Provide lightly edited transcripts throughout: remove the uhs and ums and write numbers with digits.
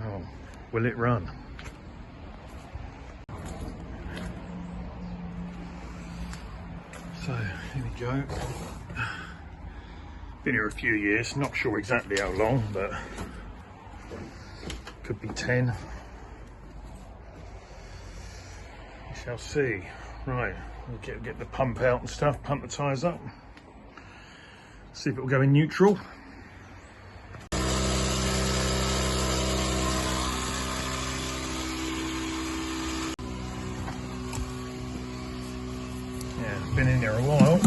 Oh, will it run? So here we go. Been here a few years, not sure exactly how long, but could be 10. We shall see. Right, we'll get the pump out and stuff, pump the tyres up. See if it will go in neutral. Yeah, been in there a while.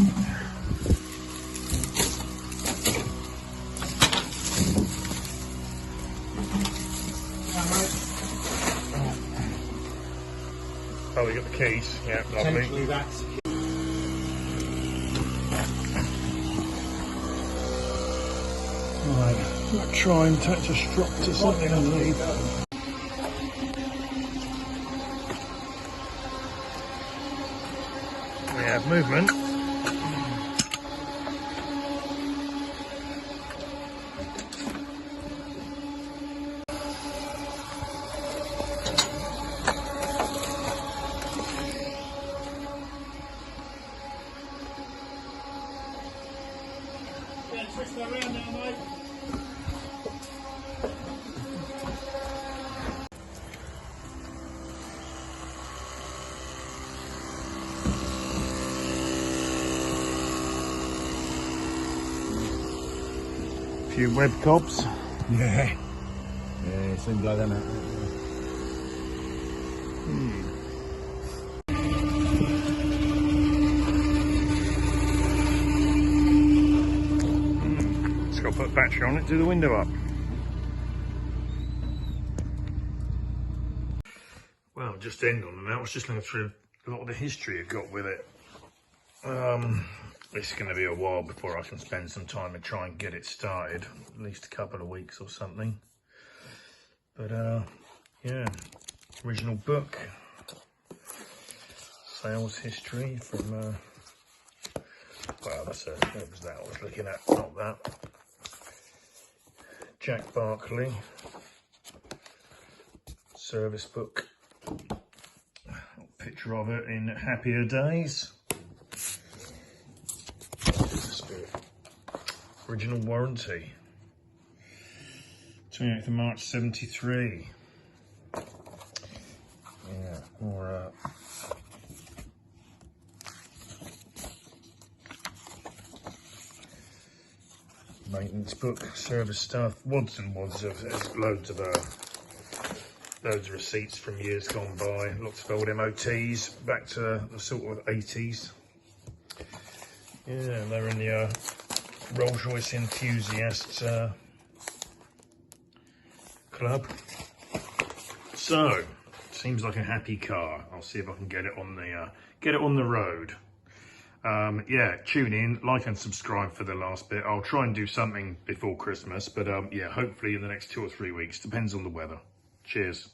Oh, we got the keys. Yeah, lovely. That's Right, we'll try and attach a strap to something underneath. We have movement. twist that around now, mate. Few web cobs. Yeah. Yeah, it seems like that. Just got to put a battery on it, do the window up. Well, just end on that. I was just looking through a lot of the history I've got with it. It's going to be a while before I can spend some time and try and get it started, at least a couple of weeks or something. But yeah, original book, sales history from, well, that's what was that I was looking at, not that. Jack Barkley, service book, picture of it in happier days. Original warranty, 28th of March 73. Yeah, more maintenance book, service stuff, wads and wads of loads of receipts from years gone by, lots of old MOTs back to the sort of 80s. Yeah, they're in the Rolls-Royce enthusiasts club. So seems like a happy car. I'll see if I can get it on the road. Yeah, tune in, like and subscribe for the last bit. I'll try and do something before Christmas, but yeah, hopefully in the next 2 or 3 weeks. Depends on the weather. Cheers.